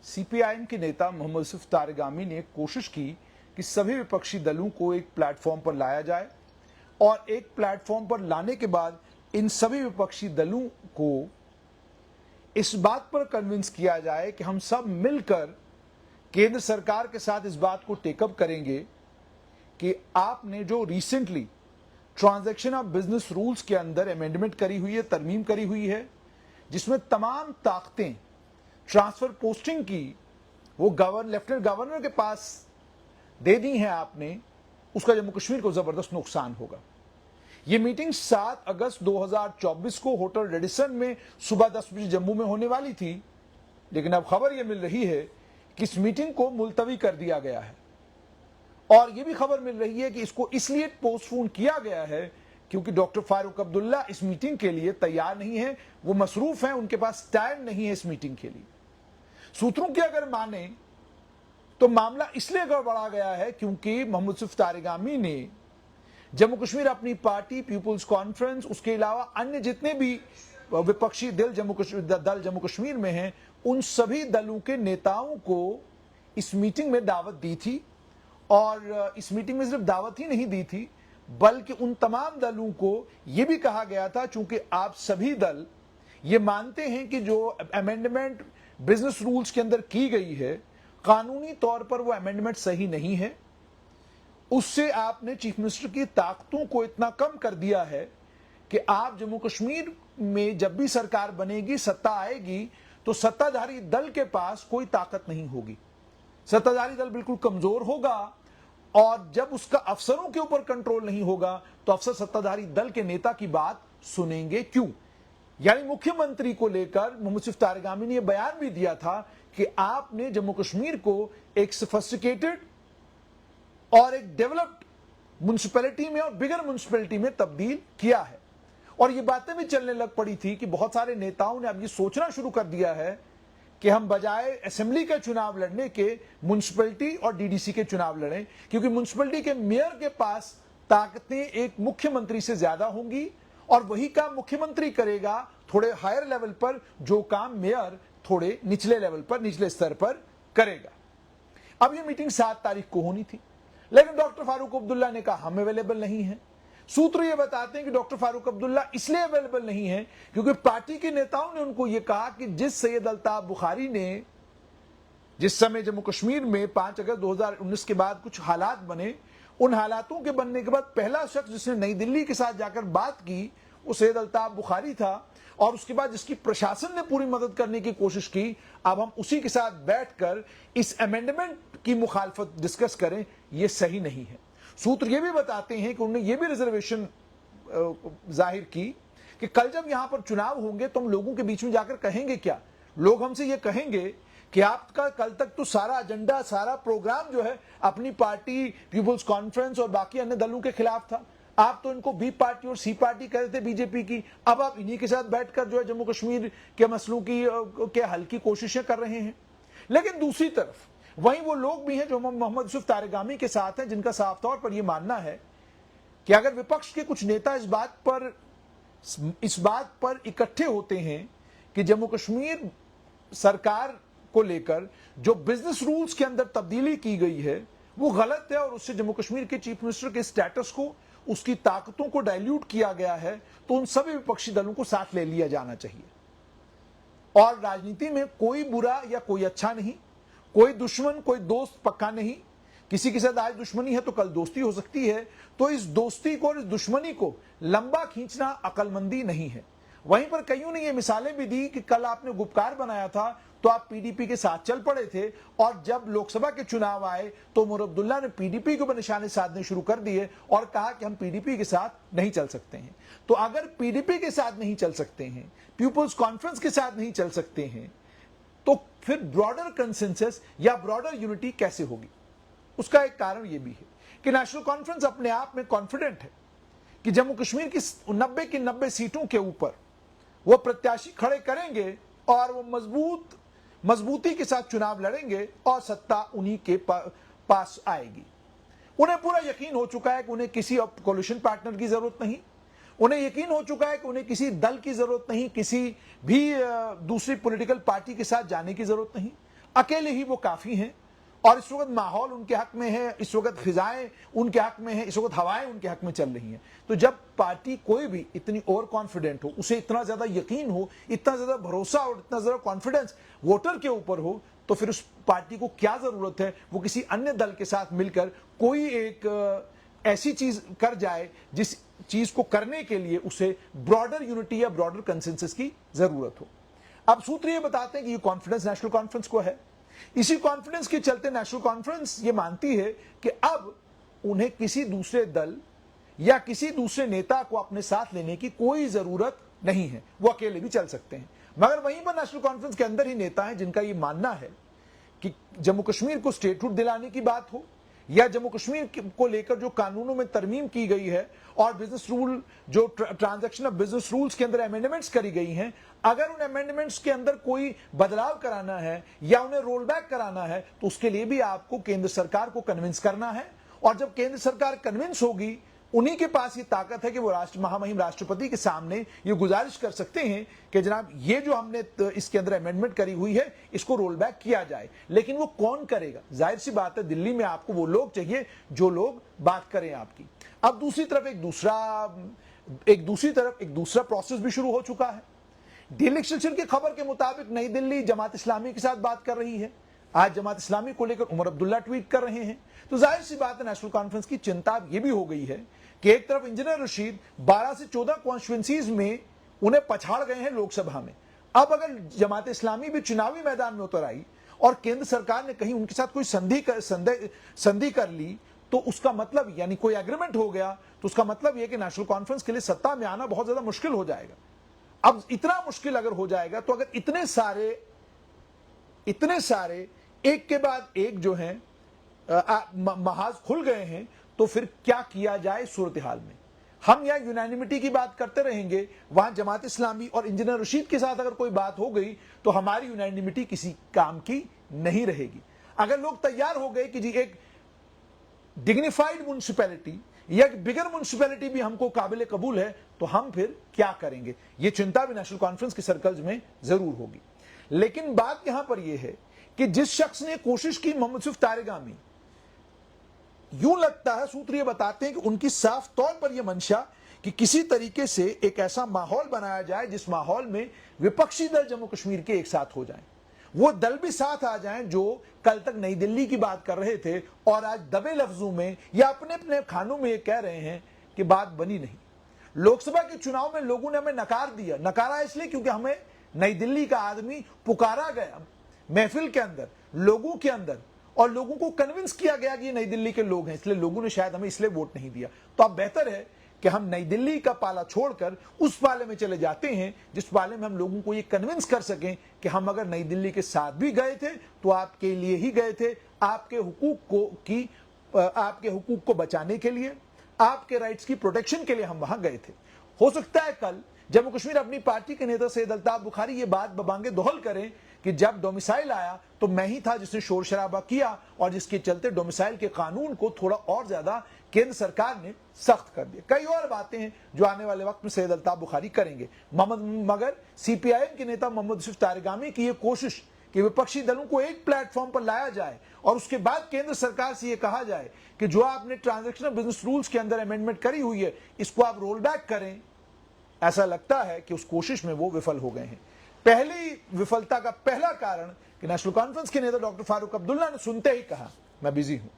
CPIM के नेता मोहम्मद यूसुफ तारिगामी ने कोशिश की कि सभी विपक्षी दलों को एक प्लेटफॉर्म पर लाया जाए और एक प्लेटफॉर्म पर लाने के बाद इन सभी विपक्षी दलों को इस बात पर कन्विंस किया जाए कि हम सब मिलकर केंद्र सरकार के साथ इस बात को टेकअप करेंगे कि आपने जो recently transaction of business rules के अंदर अमेंडमेंट करी हुई है, तरमीम करी हुई है, जिसमें तमाम ताकतें ट्रांसफर पोस्टिंग की वो लेफ्टिनेंट गवर्नर के पास दे दी हैं आपने, उसका जम्मू कश्मीर को जबरदस्त नुकसान होगा। ये मीटिंग 7 अगस्त 2024 को होटल रेडिसन में सुबह 10 बजे जम्मू में होने वाली थी, लेकिन अब खबर यह मिल रही है कि इस मीटिंग को मुलतवी कर दिया गया है और यह भी खबर मिल रही है कि इसको इसलिए पोस्टपोन किया गया है क्योंकि डॉक्टर फारूक अब्दुल्ला इस मीटिंग के लिए तैयार नहीं है, वो मसरूफ हैं, उनके पास टाइम नहीं है इस मीटिंग के लिए। सूत्रों की अगर माने तो मामला इसलिए गड़बड़ा गया है क्योंकि मोहम्मद यूसुफ तारिगामी ने जम्मू कश्मीर अपनी पार्टी पीपुल्स कॉन्फ्रेंस, उसके अलावा अन्य जितने भी विपक्षी दल जम्मू कश्मीर में हैं, उन सभी दलों के नेताओं को इस मीटिंग में दावत दी थी और इस मीटिंग में सिर्फ दावत ही नहीं दी थी बल्कि उन तमाम दलों को यह भी कहा गया था, चूंकि आप सभी दल ये मानते हैं कि जो अमेंडमेंट बिजनेस रूल्स के अंदर की गई है कानूनी तौर पर वो अमेंडमेंट सही नहीं है, उससे आपने चीफ मिनिस्टर की ताकतों को इतना कम कर दिया है कि आप जम्मू कश्मीर में जब भी सरकार बनेगी, सत्ता आएगी, तो सत्ताधारी दल के पास कोई ताकत नहीं होगी। सत्ताधारी दल बिल्कुल कमजोर होगा और जब उसका अफसरों के ऊपर कंट्रोल नहीं होगा तो अफसर सत्ताधारी दल के नेता की बात सुनेंगे क्यों। यानी मुख्यमंत्री को लेकर मोहम्मद यूसुफ तारिगामी ने यह बयान भी दिया था कि आपने जम्मू कश्मीर को एक सोफिस्टिकेटेड और एक डेवलप्ड म्युनिसिपैलिटी में और बिगर म्युनिसिपैलिटी में तब्दील किया है। और ये बातें भी चलने लग पड़ी थी कि बहुत सारे नेताओं ने अब ये सोचना शुरू कर दिया है कि हम बजाय असेंबली के चुनाव लड़ने के म्युनिसिपैलिटी और डीडीसी के चुनाव लड़ें, क्योंकि म्युनिसिपैलिटी के मेयर के पास ताकतें एक मुख्यमंत्री से ज्यादा होंगी और वही काम मुख्यमंत्री करेगा थोड़े हायर लेवल पर, जो काम मेयर थोड़े निचले लेवल पर, निचले स्तर पर करेगा। अब ये मीटिंग 7 तारीख को होनी थी, लेकिन डॉक्टर फारूक अब्दुल्ला ने कहा हम अवेलेबल नहीं है। सूत्र ये बताते हैं कि डॉक्टर फारूक अब्दुल्ला इसलिए अवेलेबल नहीं है क्योंकि पार्टी के नेताओं ने उनको ये कहा कि जिस सैयद अल्ताफ बुखारी ने जिस समय जम्मू कश्मीर में 5 अगस्त 2019 के बाद कुछ हालात बने, उन हालातों के बनने के बाद पहला शख्स जिसने नई दिल्ली के साथ जाकर बात की वो सैयद अल्ताफ बुखारी था और उसके बाद जिसकी प्रशासन ने पूरी मदद करने की कोशिश की। अब हम उसी के साथ बैठकर इस अमेंडमेंट की मुखालफत डिस्कस करें, यह सही नहीं है। सूत्र ये भी बताते हैं कि उन्होंने ये भी रिजर्वेशन जाहिर की कि कल जब यहां पर चुनाव होंगे तो हम लोगों के बीच में जाकर कहेंगे क्या। लोग हमसे ये कहेंगे कि आपका कल तक तो सारा एजेंडा, सारा प्रोग्राम जो है अपनी पार्टी पीपुल्स कॉन्फ्रेंस और बाकी अन्य दलों के खिलाफ था। आप तो इनको बी पार्टी और सी पार्टी कह रहे थे बीजेपी की, अब आप इन्हीं के साथ बैठकर जो है जम्मू कश्मीर के मसलों की के हल की कोशिशें कर रहे हैं। लेकिन दूसरी तरफ वहीं वो लोग भी हैं जो मोहम्मद यूसुफ तारिगामी के साथ हैं, जिनका साफ तौर पर यह मानना है कि अगर विपक्ष के कुछ नेता इस बात पर इकट्ठे होते हैं कि जम्मू कश्मीर सरकार को लेकर जो बिजनेस रूल्स के अंदर तब्दीली की गई है वो गलत है और उससे जम्मू कश्मीर के चीफ मिनिस्टर के स्टेटस को, उसकी ताकतों को डाइल्यूट किया गया है, तो उन सभी विपक्षी दलों को साथ ले लिया जाना चाहिए। और राजनीति में कोई बुरा या कोई अच्छा नहीं, कोई दुश्मन कोई दोस्त पक्का नहीं। किसी के साथ आज दुश्मनी है तो कल दोस्ती हो सकती है, तो इस दोस्ती को और इस दुश्मनी को लंबा खींचना अकलमंदी नहीं है। वहीं पर कईयों ने ये मिसालें भी दी कि कल आपने गुपकार बनाया था तो आप पीडीपी के साथ चल पड़े थे और जब लोकसभा के चुनाव आए तो उमर अब्दुल्ला ने पीडीपी के ऊपर निशाने साधने शुरू कर दिए और कहा कि हम पीडीपी के साथ नहीं चल सकते हैं। तो अगर पीडीपी के साथ नहीं चल सकते हैं, पीपुल्स कॉन्फ्रेंस के साथ नहीं चल सकते हैं, तो फिर ब्रॉडर कंसेंसस या ब्रॉडर यूनिटी कैसे होगी। उसका एक कारण यह भी है कि नेशनल कॉन्फ्रेंस अपने आप में कॉन्फिडेंट है कि जम्मू कश्मीर की 90 की 90 सीटों के ऊपर वो प्रत्याशी खड़े करेंगे और वो मजबूती के साथ चुनाव लड़ेंगे और सत्ता उन्हीं के पास आएगी। उन्हें पूरा यकीन हो चुका है कि उन्हें किसी कोलिशन पार्टनर की जरूरत नहीं, उन्हें यकीन हो चुका है कि उन्हें किसी दल की जरूरत नहीं, किसी भी दूसरी पॉलिटिकल पार्टी के साथ जाने की जरूरत नहीं। अकेले ही वो काफी हैं और इस वक्त माहौल उनके हक में है, इस वक्त फिजाएं उनके हक में है, इस वक्त हवाएं उनके हक में चल रही हैं। तो जब पार्टी कोई भी इतनी ओवर कॉन्फिडेंट हो, उसे इतना ज्यादा यकीन हो, इतना ज्यादा भरोसा और इतना ज्यादा कॉन्फिडेंस वोटर के ऊपर हो, तो फिर उस पार्टी को क्या जरूरत है वो किसी अन्य दल के साथ मिलकर कोई एक ऐसी चीज कर जाए जिस चीज को करने के लिए उसे ब्रॉडर यूनिटी या ब्रॉडर कंसेंसस की जरूरत हो। अब सूत्र ये बताते हैं कि ये कॉन्फिडेंस नेशनल कॉन्फ्रेंस को है। इसी कॉन्फिडेंस के चलते नेशनल कॉन्फ्रेंस ये मानती है कि अब उन्हें किसी दूसरे दल या किसी दूसरे नेता को अपने साथ लेने की कोई जरूरत नहीं है, वो अकेले भी चल सकते हैं। मगर वहीं पर नेशनल कॉन्फ्रेंस के अंदर ही नेता हैं जिनका ये मानना है कि जम्मू कश्मीर को स्टेटहुड दिलाने की बात हो या जम्मू कश्मीर को लेकर जो कानूनों में तरमीम की गई है और बिजनेस रूल जो ट्रांजैक्शन ऑफ बिजनेस रूल्स के अंदर अमेंडमेंट्स करी गई हैं, अगर उन अमेंडमेंट्स के अंदर कोई बदलाव कराना है या उन्हें रोल बैक कराना है तो उसके लिए भी आपको केंद्र सरकार को कन्विंस करना है। और जब केंद्र सरकार कन्विंस होगी, उन्हीं के पास ये ताकत है कि वो महामहिम राष्ट्रपति के सामने ये गुजारिश कर सकते हैं कि जनाब ये जो हमने इसके अंदर अमेंडमेंट करी हुई है इसको रोल बैक किया जाए। लेकिन वो कौन करेगा? जाहिर सी बात है दिल्ली में आपको वो लोग चाहिए जो लोग बात करें आपकी। अब दूसरी तरफ एक दूसरा प्रोसेस भी शुरू हो चुका है। डेली एक्सटेंशन की खबर के मुताबिक नई दिल्ली जमात इस्लामी के साथ बात कर रही है। आज जमात इस्लामी को लेकर उमर अब्दुल्ला ट्वीट कर रहे हैं। तो जाहिर सी बात है नेशनल कॉन्फ्रेंस की चिंता ये भी हो गई है कि एक तरफ इंजीनियर रशीद 12 से 14 कॉन्स्टिट्यूंसीज में उन्हें पछाड़ गए हैं लोकसभा में। अब अगर जमात इस्लामी भी चुनावी मैदान में उतर आई और केंद्र सरकार ने कहीं उनके साथ कोई संधि कर ली तो उसका मतलब यानी कोई एग्रीमेंट हो गया तो उसका मतलब यह कि नेशनल कॉन्फ्रेंस के लिए सत्ता में आना बहुत ज्यादा मुश्किल हो जाएगा। अब इतना मुश्किल अगर हो जाएगा तो अगर इतने सारे एक के बाद एक जो हैं महाज खुल गए हैं तो फिर क्या किया जाए सूरत हाल में? हम यहां यूनानिमिटी की बात करते रहेंगे, वहां जमात इस्लामी और इंजीनियर रशीद के साथ अगर कोई बात हो गई तो हमारी यूनानिमिटी किसी काम की नहीं रहेगी। अगर लोग तैयार हो गए कि जी एक डिग्निफाइड म्युनिसिपैलिटी या बिगर म्युनिसिपैलिटी भी हमको काबिल कबूल है तो हम फिर क्या करेंगे? ये चिंता भी नेशनल कॉन्फ्रेंस के सर्कल्स में जरूर होगी। लेकिन बात यहां पर यह है कि जिस शख्स ने कोशिश की, मोहम्मद यूसुफ तारिगामी, यूं लगता है सूत्र ये बताते हैं कि उनकी साफ तौर पर यह मंशा कि किसी तरीके से एक ऐसा माहौल बनाया जाए जिस माहौल में विपक्षी दल जम्मू कश्मीर के एक साथ हो जाएं, वो दल भी साथ आ जाएं जो कल तक नई दिल्ली की बात कर रहे थे और आज दबे लफ्जों में या अपने अपने खानों में ये कह रहे हैं कि बात बनी नहीं। लोकसभा के चुनाव में लोगों ने हमें नकारा इसलिए क्योंकि हमें नई दिल्ली का आदमी पुकारा गया महफिल के अंदर, लोगों के अंदर, और लोगों को कन्विंस किया गया कि ये नई दिल्ली के लोग हैं, इसलिए लोगों ने शायद हमें इसलिए वोट नहीं दिया। तो अब बेहतर है कि हम नई दिल्ली का पाला छोड़कर उस पाले में चले जाते हैं जिस पाले में हम लोगों को ये कन्विंस कर सकें कि हम अगर नई दिल्ली के साथ भी गए थे तो आपके लिए ही गए थे, आपके हुकूक को बचाने के लिए, आपके राइट्स की प्रोटेक्शन के लिए हम वहां गए थे। हो सकता है कल जम्मू कश्मीर अपनी पार्टी के नेता सैयद अल्ताफ बुखारी ये बात बबांगे दोहल करें कि जब डोमिसाइल आया तो मैं ही था जिसने शोर शराबा किया और जिसके चलते डोमिसाइल के कानून को थोड़ा और ज्यादा केंद्र सरकार ने सख्त कर दिया। कई और बातें हैं जो आने वाले वक्त में सैयद अल्ताफ बुखारी करेंगे। मगर सीपीआईएम के नेता मोहम्मद यूसुफ तारिगामी की यह कोशिश कि विपक्षी दलों को एक प्लेटफॉर्म पर लाया जाए और उसके बाद केंद्र सरकार से यह कहा जाए कि जो आपने ट्रांजैक्शनल बिजनेस रूल्स के अंदर अमेंडमेंट करी हुई है इसको आप रोल बैक करें, ऐसा लगता है कि उस कोशिश में वो विफल हो गए हैं। पहली विफलता का पहला कारण कि नेशनल कॉन्फ्रेंस के नेता डॉक्टर फारूक अब्दुल्ला ने सुनते ही कहा मैं बिजी हूं।